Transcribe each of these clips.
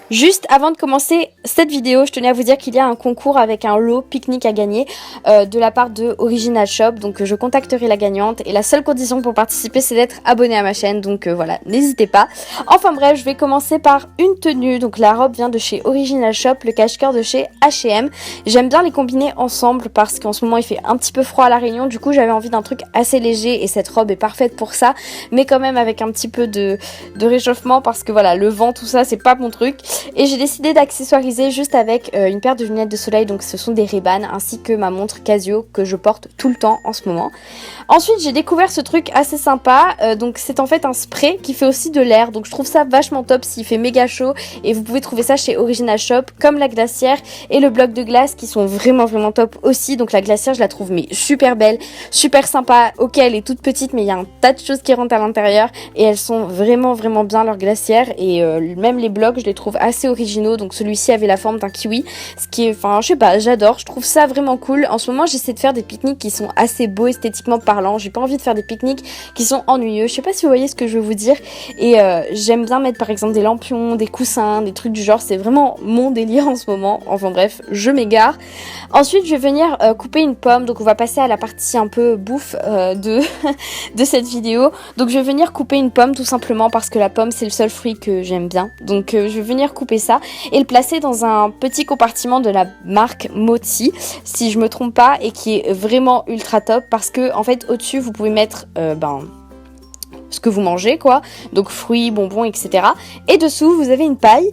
Juste avant de commencer cette vidéo, je tenais à vous dire qu'il y a un concours avec un lot pique-nique à gagner de la part de Original Shop. Donc je contacterai la gagnante et la seule condition pour participer c'est d'être abonné à ma chaîne. Donc voilà, n'hésitez pas. Enfin bref, je vais commencer par une tenue. Donc la robe vient de chez Original Shop, le cache-cœur de chez H&M. J'aime bien les combiner ensemble parce qu'en ce moment il fait un petit peu froid à La Réunion. Du coup j'avais envie d'un truc assez léger et cette robe est parfaite pour ça. Mais quand même avec un petit peu de réchauffement parce que voilà, le vent, tout ça, c'est pas mon truc. Et j'ai décidé d'accessoiriser juste avec une paire de lunettes de soleil, donc ce sont des Ray-Ban, ainsi que ma montre Casio que je porte tout le temps en ce moment. Ensuite j'ai découvert ce truc assez sympa, donc c'est en fait un spray qui fait aussi de l'air, donc je trouve ça vachement top s'il fait méga chaud. Et vous pouvez trouver ça chez Original Shop, comme la glacière et le bloc de glace qui sont vraiment top aussi. Donc la glacière je la trouve mais super belle, super sympa. Ok, elle est toute petite mais il y a un tas de choses qui rentrent à l'intérieur et elles sont vraiment bien leurs glacières. Et même les blocs je les trouve assez originaux, donc celui-ci avait la forme d'un kiwi, ce qui est, enfin je sais pas, j'adore, je trouve ça vraiment cool. En ce moment j'essaie de faire des pique-niques qui sont assez beaux esthétiquement parlant, j'ai pas envie de faire des pique-niques qui sont ennuyeux, je sais pas si vous voyez ce que je veux vous dire. Et j'aime bien mettre par exemple des lampions, des coussins, des trucs du genre, c'est vraiment mon délire en ce moment. Enfin bref, je m'égare. Ensuite je vais venir couper une pomme, donc on va passer à la partie un peu bouffe de cette vidéo. Donc je vais venir couper une pomme tout simplement parce que la pomme c'est le seul fruit que j'aime bien, donc je vais venir couper ça et le placer dans un petit compartiment de la marque Moti si je me trompe pas, et qui est vraiment ultra top parce que en fait au-dessus vous pouvez mettre ce que vous mangez quoi, donc fruits, bonbons, etc. Et dessous vous avez une paille.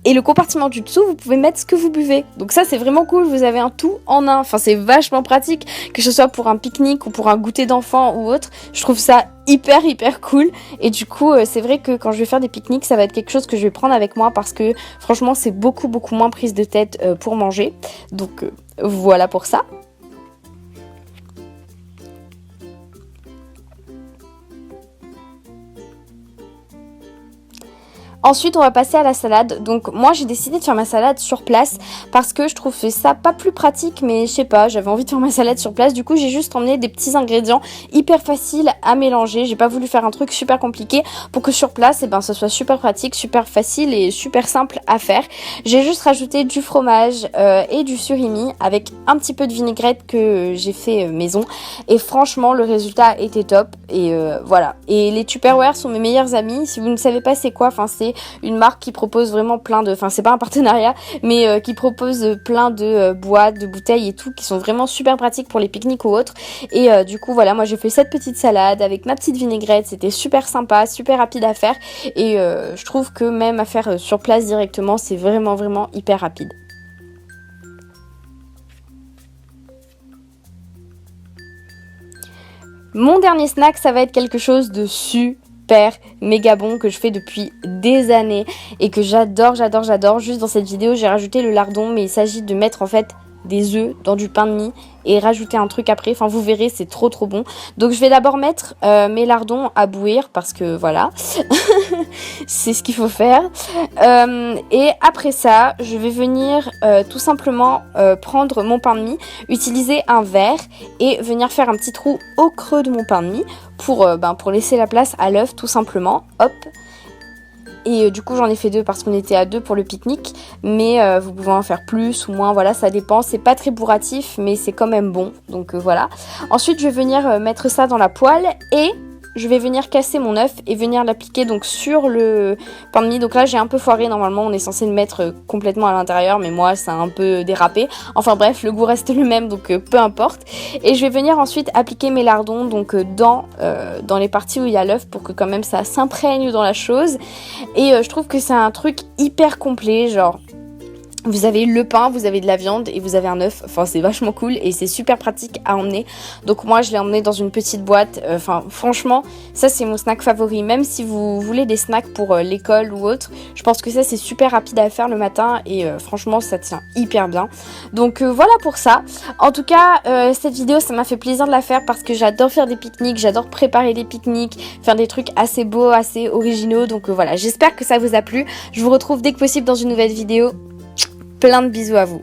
Et le compartiment du dessous, vous pouvez mettre ce que vous buvez. Donc ça, c'est vraiment cool. Vous avez un tout en un. Enfin, c'est vachement pratique. Que ce soit pour un pique-nique ou pour un goûter d'enfant ou autre. Je trouve ça hyper cool. Et du coup, c'est vrai que quand je vais faire des pique-niques, ça va être quelque chose que je vais prendre avec moi. Parce que franchement, c'est beaucoup moins prise de tête pour manger. Donc voilà pour ça. Ensuite on va passer à la salade. Donc moi j'ai décidé de faire ma salade sur place parce que je trouvais ça pas plus pratique, mais je sais pas, j'avais envie de faire ma salade sur place. Du coup j'ai juste emmené des petits ingrédients hyper faciles à mélanger. J'ai pas voulu faire un truc super compliqué pour que sur place ça soit super pratique, super facile et super simple à faire. J'ai juste rajouté du fromage et du surimi avec un petit peu de vinaigrette que j'ai fait maison. Et franchement le résultat était top. Et voilà. Et les Tupperware sont mes meilleurs amis. Si vous ne savez pas c'est quoi, enfin c'est une marque qui propose vraiment plein de... Enfin c'est pas un partenariat, mais qui propose plein de boîtes, de bouteilles et tout, qui sont vraiment super pratiques pour les pique-niques ou autres. Et du coup voilà, moi j'ai fait cette petite salade avec ma petite vinaigrette, c'était super sympa, super rapide à faire. Et je trouve que même à faire sur place directement, c'est vraiment hyper rapide. Mon dernier snack, ça va être quelque chose de super méga bon que je fais depuis des années et que j'adore. Juste dans cette vidéo j'ai rajouté le lardon, mais il s'agit de mettre en fait des œufs dans du pain de mie et rajouter un truc après, enfin vous verrez, c'est trop bon. Donc je vais d'abord mettre mes lardons à bouillir parce que voilà c'est ce qu'il faut faire, et après ça je vais venir tout simplement prendre mon pain de mie, utiliser un verre et venir faire un petit trou au creux de mon pain de mie pour laisser la place à l'œuf tout simplement, hop. Et du coup j'en ai fait 2 parce qu'on était à 2 pour le pique-nique, mais vous pouvez en faire plus ou moins, voilà, ça dépend. C'est pas très bourratif mais c'est quand même bon, donc voilà. Ensuite je vais venir mettre ça dans la poêle et je vais venir casser mon œuf et venir l'appliquer donc sur le pain de mie. Donc là j'ai un peu foiré, normalement on est censé le mettre complètement à l'intérieur, mais moi ça a un peu dérapé. Enfin bref, le goût reste le même, donc peu importe. Et je vais venir ensuite appliquer mes lardons donc dans les parties où il y a l'œuf pour que quand même ça s'imprègne dans la chose. Et je trouve que c'est un truc hyper complet, genre Vous avez le pain, vous avez de la viande et vous avez un œuf. Enfin, c'est vachement cool et c'est super pratique à emmener. Donc moi, je l'ai emmené dans une petite boîte. Enfin, franchement, ça c'est mon snack favori. Même si vous voulez des snacks pour l'école ou autre, je pense que ça c'est super rapide à faire le matin et franchement, ça tient hyper bien. Donc voilà pour ça. En tout cas, cette vidéo, ça m'a fait plaisir de la faire parce que j'adore faire des pique-niques, j'adore préparer des pique-niques, faire des trucs assez beaux, assez originaux. Donc voilà, j'espère que ça vous a plu. Je vous retrouve dès que possible dans une nouvelle vidéo. Plein de bisous à vous.